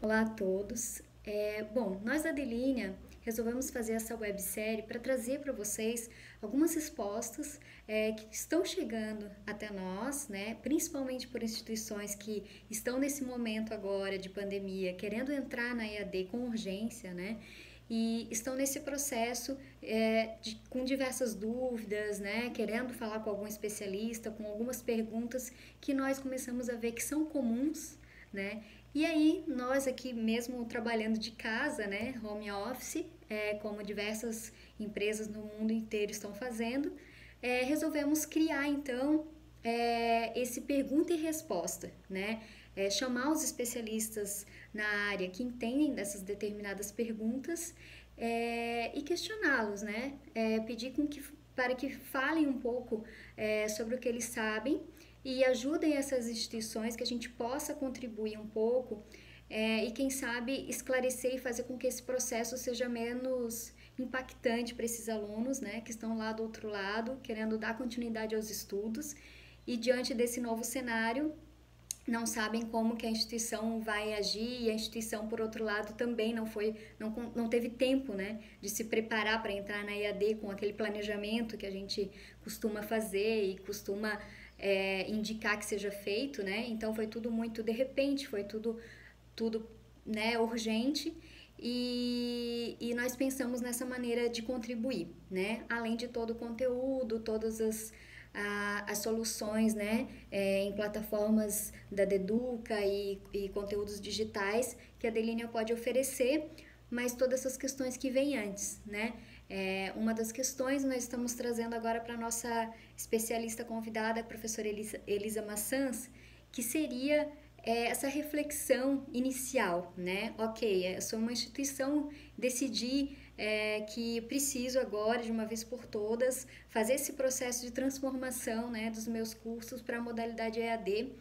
Olá a todos. Bom, nós da Delinea resolvemos fazer essa websérie para trazer para vocês algumas respostas que estão chegando até nós, né? Principalmente por instituições que estão nesse momento agora de pandemia, querendo entrar na EAD com urgência, né? E estão nesse processo com diversas dúvidas, né? Querendo falar com algum especialista, com algumas perguntas que nós começamos a ver que são comuns, né? E aí, nós aqui mesmo trabalhando de casa, né, home office, como diversas empresas no mundo inteiro estão fazendo, resolvemos criar então esse pergunta e resposta, né? Chamar os especialistas na área que entendem dessas determinadas perguntas e questioná-los, né? Pedir para que falem um pouco sobre o que eles sabem e ajudem essas instituições, que a gente possa contribuir um pouco e, quem sabe, esclarecer e fazer com que esse processo seja menos impactante para esses alunos, né, que estão lá do outro lado, querendo dar continuidade aos estudos e, diante desse novo cenário, não sabem como que a instituição vai agir e a instituição, por outro lado, também não teve tempo, né, de se preparar para entrar na EAD com aquele planejamento que a gente costuma fazer e costuma indicar que seja feito, né? Então foi tudo muito de repente, foi tudo né, urgente e nós pensamos nessa maneira de contribuir, né? Além de todo o conteúdo, todas as soluções, né, em plataformas da Deduca e conteúdos digitais que a Delinea pode oferecer, mas todas essas questões que vêm antes, né? Uma das questões nós estamos trazendo agora para a nossa especialista convidada, a professora Elisa Maçãs, que seria essa reflexão inicial, né? Ok, eu sou uma instituição, decidi que preciso agora, de uma vez por todas, fazer esse processo de transformação, né, dos meus cursos para a modalidade EAD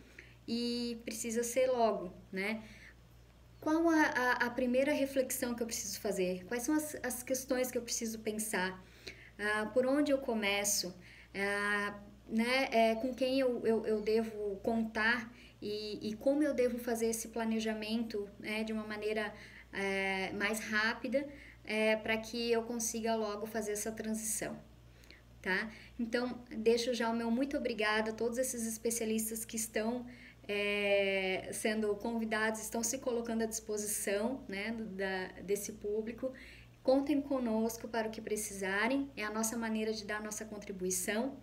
e precisa ser logo, né? Qual a primeira reflexão que eu preciso fazer? Quais são as questões que eu preciso pensar? Por onde eu começo? Né, com quem eu devo contar e como eu devo fazer esse planejamento, né, de uma maneira mais rápida para que eu consiga logo fazer essa transição, tá? Então, deixo já o meu muito obrigada a todos esses especialistas que estão sendo convidados, estão se colocando à disposição, né, desse público. Contem conosco para o que precisarem, é a nossa maneira de dar a nossa contribuição.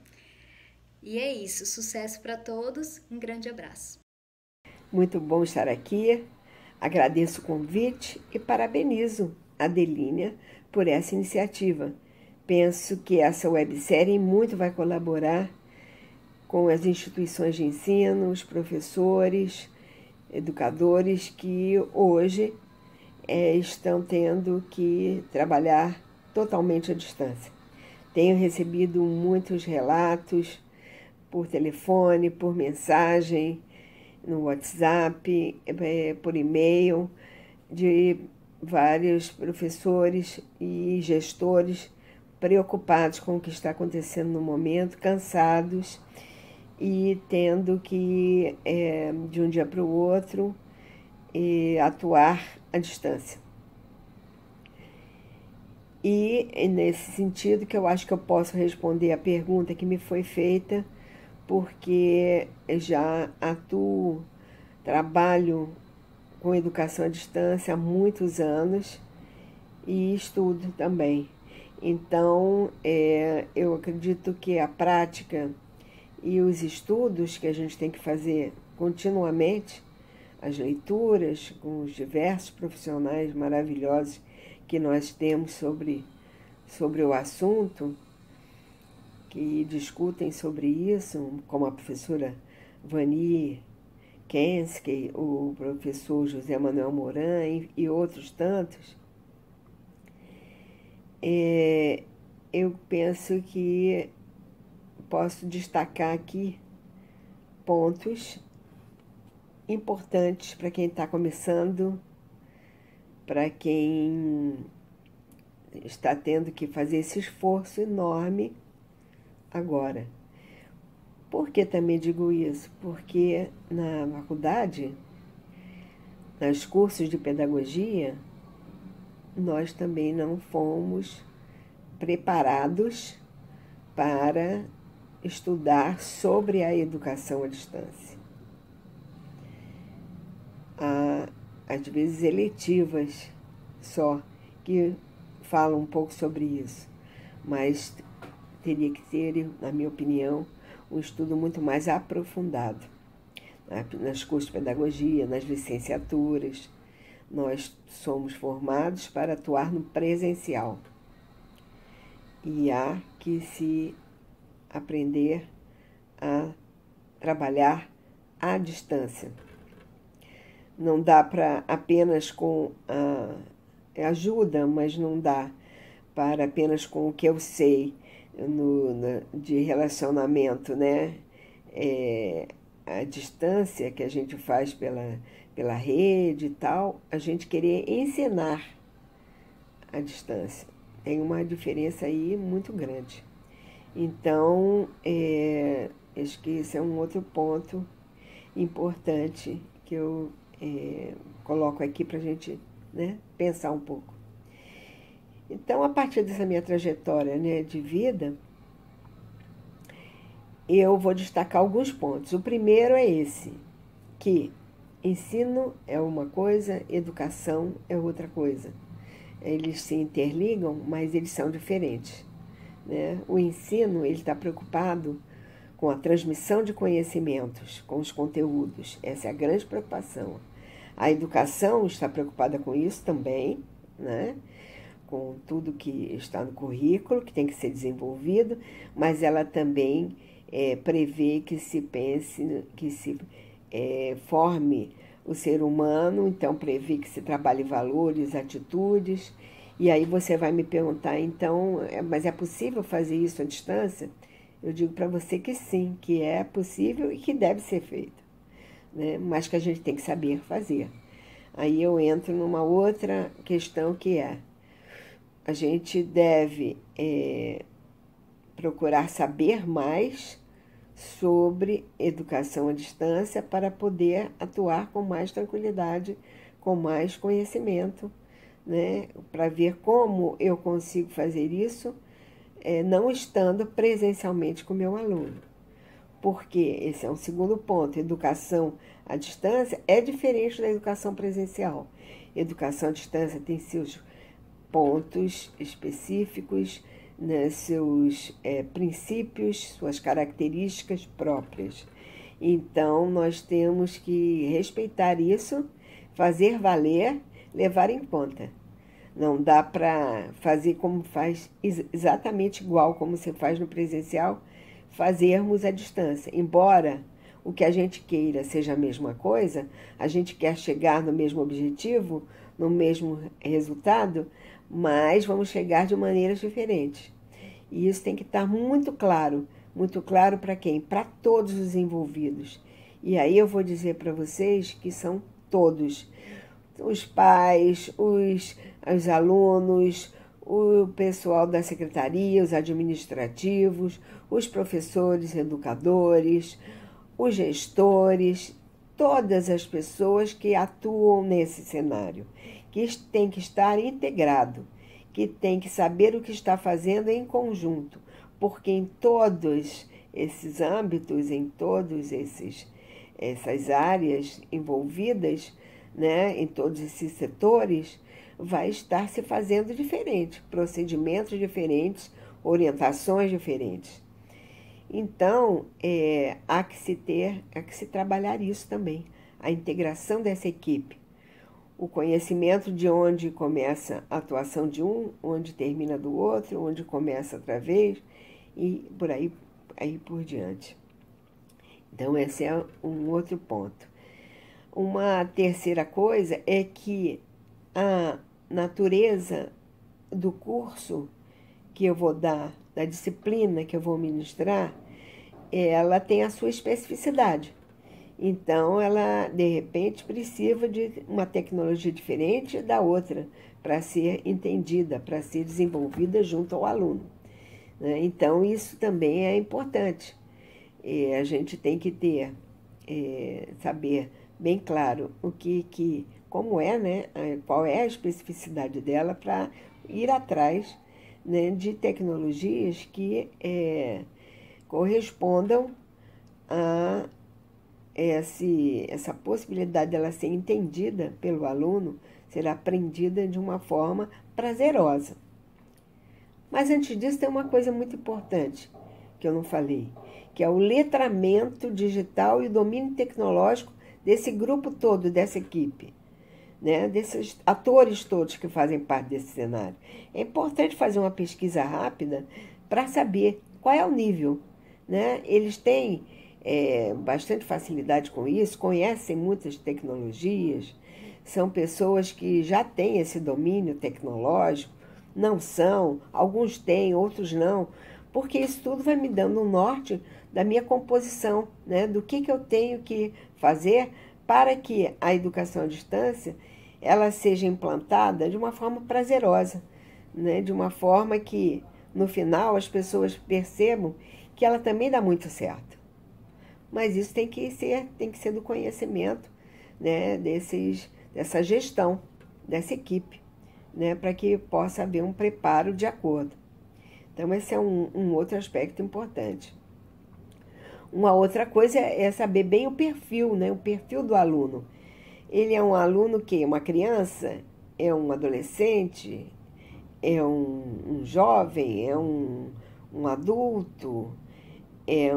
E é isso, sucesso para todos, um grande abraço. Muito bom estar aqui, agradeço o convite e parabenizo a Delinea por essa iniciativa. Penso que essa websérie muito vai colaborar com as instituições de ensino, os professores, educadores que hoje estão tendo que trabalhar totalmente à distância. Tenho recebido muitos relatos por telefone, por mensagem, no WhatsApp, por e-mail, de vários professores e gestores preocupados com o que está acontecendo no momento, cansados e tendo que, de um dia para o outro, atuar à distância. E é nesse sentido que eu acho que eu posso responder a pergunta que me foi feita, porque já atuo, trabalho com educação à distância há muitos anos e estudo também. Então, eu acredito que a prática e os estudos que a gente tem que fazer continuamente, as leituras com os diversos profissionais maravilhosos que nós temos sobre o assunto, que discutem sobre isso, como a professora Vani Kensky, o professor José Manuel Moran e outros tantos, eu penso que posso destacar aqui pontos importantes para quem está começando, para quem está tendo que fazer esse esforço enorme agora. Por que também digo isso? Porque na faculdade nos cursos de pedagogia, nós também não fomos preparados para estudar sobre a educação à distância. Há, às vezes, eletivas só que falam um pouco sobre isso, mas teria que ter, na minha opinião, um estudo muito mais aprofundado. Nas cursos de pedagogia, nas licenciaturas, nós somos formados para atuar no presencial. E há que se aprender a trabalhar à distância. Não dá para apenas com ajuda, mas não dá para apenas com o que eu sei de relacionamento, né? A distância que a gente faz pela rede e tal, a gente querer ensinar à distância. Tem uma diferença aí muito grande. Então, acho que esse é um outro ponto importante que eu coloco aqui para a gente, né, pensar um pouco. Então, a partir dessa minha trajetória, né, de vida, eu vou destacar alguns pontos. O primeiro é esse, que ensino é uma coisa, educação é outra coisa. Eles se interligam, mas eles são diferentes, né? O ensino, ele está preocupado com a transmissão de conhecimentos, com os conteúdos. Essa é a grande preocupação. A educação está preocupada com isso também, né? Com tudo que está no currículo, que tem que ser desenvolvido, mas ela também prevê que se pense, que se forme o ser humano, então prevê que se trabalhe valores, atitudes. E aí você vai me perguntar, então, mas é possível fazer isso à distância? Eu digo para você que sim, que é possível e que deve ser feito, né? Mas que a gente tem que saber fazer. Aí eu entro numa outra questão que a gente deve procurar saber mais sobre educação à distância para poder atuar com mais tranquilidade, com mais conhecimento, né? Para ver como eu consigo fazer isso, não estando presencialmente com o meu aluno. Porque esse é um segundo ponto. Educação à distância é diferente da educação presencial. Educação à distância tem seus pontos específicos, né, seus princípios, suas características próprias. Então, nós temos que respeitar isso, fazer valer, levar em conta. Não dá para fazer como faz, exatamente igual como se faz no presencial, fazermos à distância. Embora o que a gente queira seja a mesma coisa, a gente quer chegar no mesmo objetivo, no mesmo resultado, mas vamos chegar de maneiras diferentes. E isso tem que estar muito claro para quem? Para todos os envolvidos. E aí eu vou dizer para vocês que são todos. Os pais, os alunos, o pessoal da secretaria, os administrativos, os professores, educadores, os gestores, todas as pessoas que atuam nesse cenário, que tem que estar integrado, que tem que saber o que está fazendo em conjunto, porque em todos esses âmbitos, em todas essas áreas envolvidas, né, em todos esses setores, vai estar se fazendo diferente, procedimentos diferentes, orientações diferentes. Então, há que se trabalhar isso também, a integração dessa equipe, o conhecimento de onde começa a atuação de um, onde termina do outro, onde começa outra vez, e por aí por diante. Então, esse é um outro ponto. Uma terceira coisa é que a natureza do curso que eu vou dar, da disciplina que eu vou ministrar, ela tem a sua especificidade. Então, ela, de repente, precisa de uma tecnologia diferente da outra para ser entendida, para ser desenvolvida junto ao aluno, né? Então, isso também é importante. A gente tem que saber bem claro o que como é, né, qual é a especificidade dela para ir atrás, né, de tecnologias que correspondam a essa possibilidade dela ser entendida pelo aluno, ser aprendida de uma forma prazerosa. Mas antes disso tem uma coisa muito importante que eu não falei, que é o letramento digital e o domínio tecnológico desse grupo todo, dessa equipe, né? Desses atores todos que fazem parte desse cenário. É importante fazer uma pesquisa rápida para saber qual é o nível, né? Eles têm bastante facilidade com isso, conhecem muitas tecnologias, são pessoas que já têm esse domínio tecnológico, não são, alguns têm, outros não, porque isso tudo vai me dando um norte da minha composição, né? Do que eu tenho que fazer para que a educação à distância ela seja implantada de uma forma prazerosa, né? De uma forma que, no final, as pessoas percebam que ela também dá muito certo. Mas isso tem que ser do conhecimento, né? Dessa gestão, dessa equipe, né? Para que possa haver um preparo de acordo. Então, esse é um outro aspecto importante. Uma outra coisa é saber bem o perfil, né? O perfil do aluno. Ele é um aluno que é uma criança, é um adolescente, é um jovem, é um adulto, é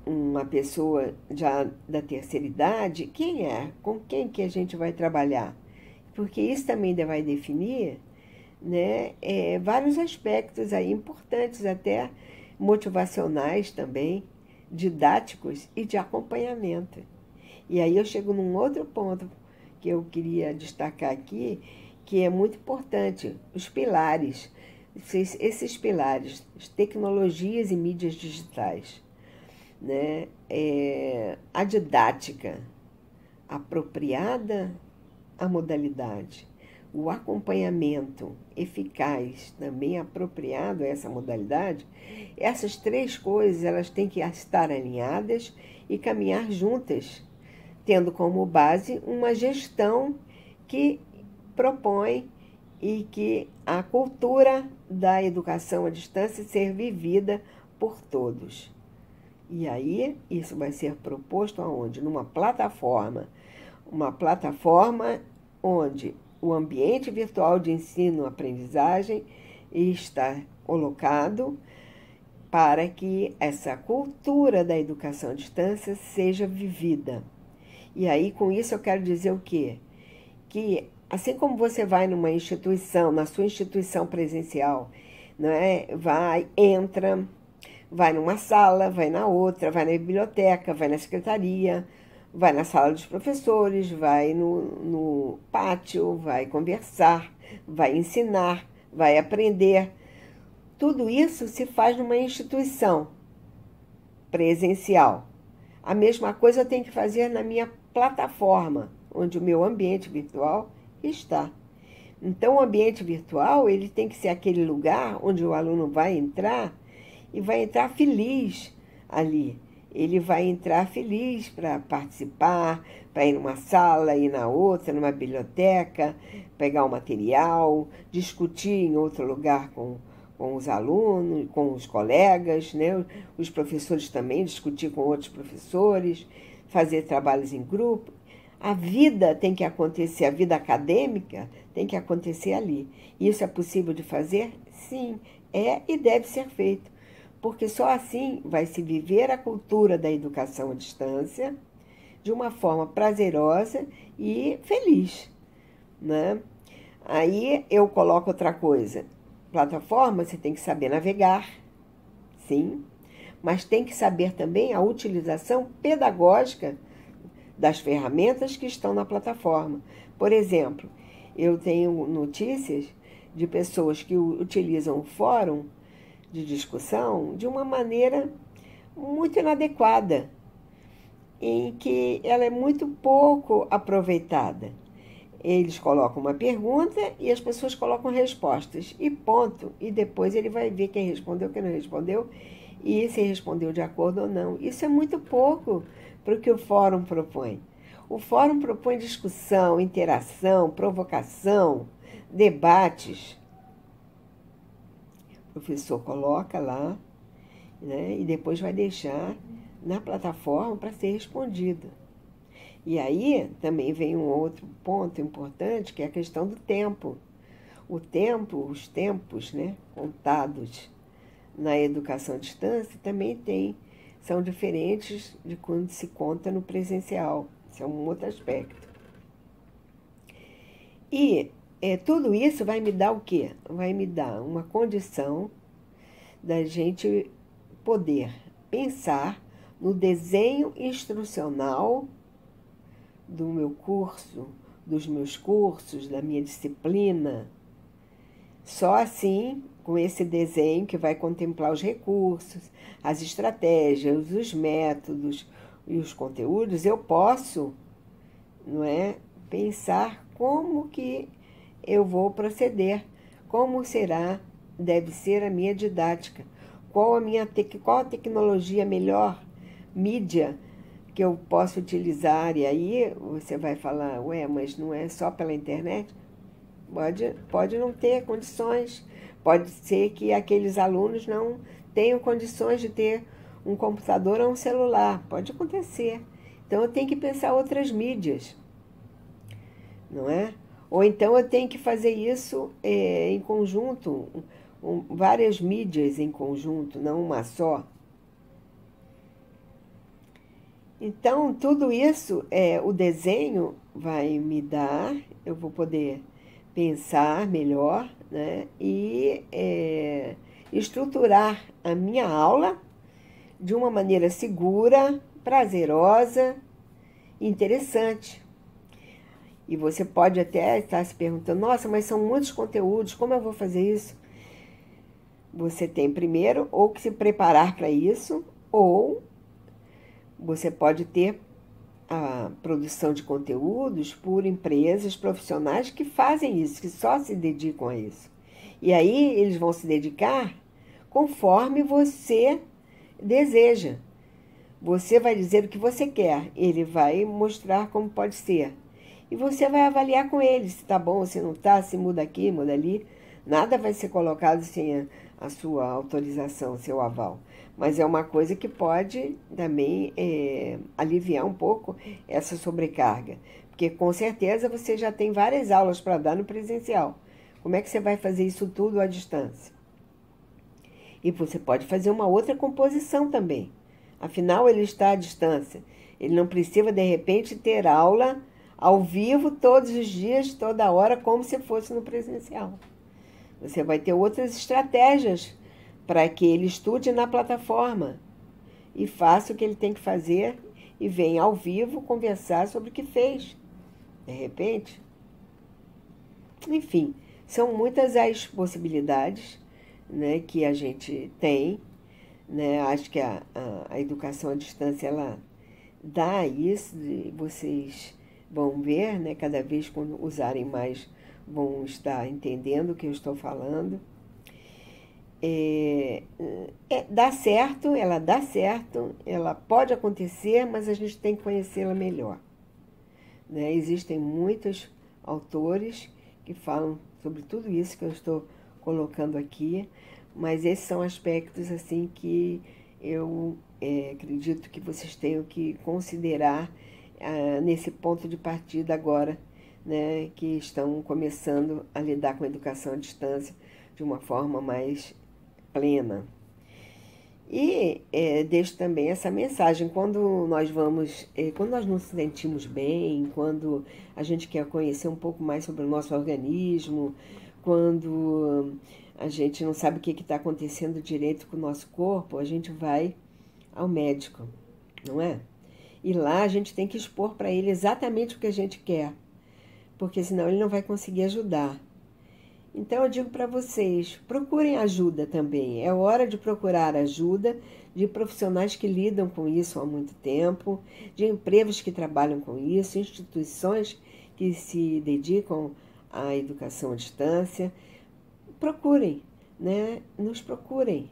uma pessoa já da terceira idade. Quem é? Com quem que a gente vai trabalhar? Porque isso também vai definir, né, vários aspectos aí importantes, até motivacionais também, didáticos e de acompanhamento. E aí eu chego num outro ponto que eu queria destacar aqui, que é muito importante, os pilares, esses pilares, as tecnologias e mídias digitais, né? A didática apropriada à modalidade, o acompanhamento eficaz, também apropriado a essa modalidade, essas três coisas elas têm que estar alinhadas e caminhar juntas, tendo como base uma gestão que propõe e que a cultura da educação à distância ser vivida por todos. E aí isso vai ser proposto aonde? Numa plataforma, uma plataforma onde o ambiente virtual de ensino-aprendizagem está colocado para que essa cultura da educação à distância seja vivida. E aí, com isso, eu quero dizer o quê? Que, assim como você vai numa instituição, na sua instituição presencial, né, entra, vai numa sala, vai na outra, vai na biblioteca, vai na secretaria, vai na sala dos professores, vai no pátio, vai conversar, vai ensinar, vai aprender. Tudo isso se faz numa instituição presencial. A mesma coisa eu tenho que fazer na minha plataforma, onde o meu ambiente virtual está. Então, o ambiente virtual ele tem que ser aquele lugar onde o aluno vai entrar e vai entrar feliz ali. Ele vai entrar feliz para participar, para ir numa sala, ir na outra, numa biblioteca, pegar o material, discutir em outro lugar com os alunos, com os colegas, né? Os professores também, discutir com outros professores, fazer trabalhos em grupo. A vida tem que acontecer, a vida acadêmica tem que acontecer ali. Isso é possível de fazer? Sim, é e deve ser feito. Porque só assim vai se viver a cultura da educação à distância de uma forma prazerosa e feliz, né? Aí eu coloco outra coisa. Plataforma, você tem que saber navegar, sim, mas tem que saber também a utilização pedagógica das ferramentas que estão na plataforma. Por exemplo, eu tenho notícias de pessoas que utilizam o fórum de discussão de uma maneira muito inadequada, em que ela é muito pouco aproveitada. Eles colocam uma pergunta e as pessoas colocam respostas e ponto. E depois ele vai ver quem respondeu, quem não respondeu e se respondeu de acordo ou não. Isso é muito pouco para o que o fórum propõe. O fórum propõe discussão, interação, provocação, debates. O professor coloca lá, né, e depois vai deixar na plataforma para ser respondido. E aí também vem um outro ponto importante, que é a questão do tempo. O tempo, os tempos, né, contados na educação à distância também são diferentes de quando se conta no presencial. Isso é um outro aspecto. E tudo isso vai me dar o quê? Vai me dar uma condição da gente poder pensar no desenho instrucional do meu curso, dos meus cursos, da minha disciplina. Só assim, com esse desenho que vai contemplar os recursos, as estratégias, os métodos e os conteúdos, eu posso, não é, pensar como que eu vou proceder, como deve ser a minha didática, qual a tecnologia melhor, mídia que eu posso utilizar. E aí você vai falar, ué, mas não é só pela internet? Pode não ter condições, pode ser que aqueles alunos não tenham condições de ter um computador ou um celular, pode acontecer. Então eu tenho que pensar outras mídias, não é? Ou então eu tenho que fazer isso em conjunto, várias mídias em conjunto, não uma só. Então, tudo isso, o desenho vai me dar, eu vou poder pensar melhor, né, e estruturar a minha aula de uma maneira segura, prazerosa, interessante. E você pode até estar se perguntando, nossa, mas são muitos conteúdos, como eu vou fazer isso? Você tem primeiro ou que se preparar para isso, ou você pode ter a produção de conteúdos por empresas profissionais que fazem isso, que só se dedicam a isso. E aí eles vão se dedicar conforme você deseja. Você vai dizer o que você quer, ele vai mostrar como pode ser. E você vai avaliar com ele se está bom, se não está, se muda aqui, muda ali. Nada vai ser colocado sem a sua autorização, seu aval. Mas é uma coisa que pode também aliviar um pouco essa sobrecarga. Porque com certeza você já tem várias aulas para dar no presencial. Como é que você vai fazer isso tudo à distância? E você pode fazer uma outra composição também. Afinal, ele está à distância. Ele não precisa, de repente, ter aula ao vivo todos os dias, toda hora, como se fosse no presencial. Você vai ter outras estratégias para que ele estude na plataforma e faça o que ele tem que fazer e venha ao vivo conversar sobre o que fez, de repente. Enfim, são muitas as possibilidades, né, que a gente tem, né? Acho que a educação à distância, ela dá isso, vocês vão ver, né, cada vez quando usarem mais, vão estar entendendo o que eu estou falando. Dá certo, ela pode acontecer, mas a gente tem que conhecê-la melhor, né? Existem muitos autores que falam sobre tudo isso que eu estou colocando aqui, mas esses são aspectos assim que eu acredito que vocês tenham que considerar nesse ponto de partida agora, né, que estão começando a lidar com a educação à distância de uma forma mais plena. E deixo também essa mensagem, quando nós nos sentimos bem, quando a gente quer conhecer um pouco mais sobre o nosso organismo, quando a gente não sabe o que está acontecendo direito com o nosso corpo, a gente vai ao médico, não é? E lá a gente tem que expor para ele exatamente o que a gente quer, porque senão ele não vai conseguir ajudar. Então eu digo para vocês, procurem ajuda também. É hora de procurar ajuda de profissionais que lidam com isso há muito tempo, de empresas que trabalham com isso, instituições que se dedicam à educação à distância. Procurem, né? Nos procurem,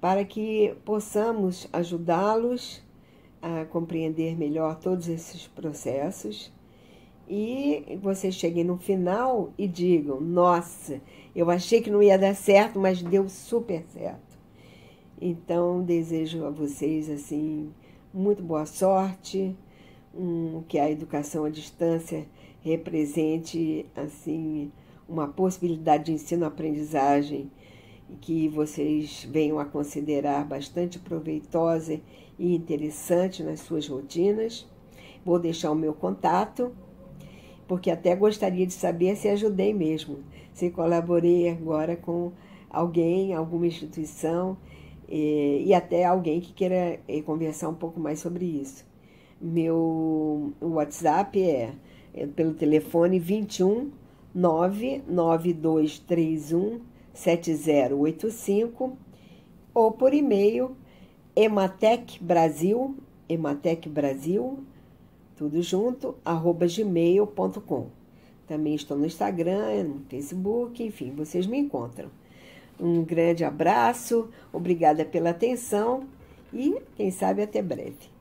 para que possamos ajudá-los a compreender melhor todos esses processos e vocês cheguem no final e digam: nossa, eu achei que não ia dar certo, mas deu super certo. Então, desejo a vocês, assim, muito boa sorte, que a educação à distância represente, assim, uma possibilidade de ensino-aprendizagem que vocês venham a considerar bastante proveitosa e interessante nas suas rotinas. Vou deixar o meu contato, porque até gostaria de saber se ajudei mesmo, se colaborei agora com alguém, alguma instituição, e até alguém que queira conversar um pouco mais sobre isso. Meu WhatsApp é pelo telefone 21 99231 7085 ou por e-mail ematecbrasil, tudo junto, @gmail.com. Também estou no Instagram, no Facebook, enfim, vocês me encontram. Um grande abraço, obrigada pela atenção e, quem sabe, até breve.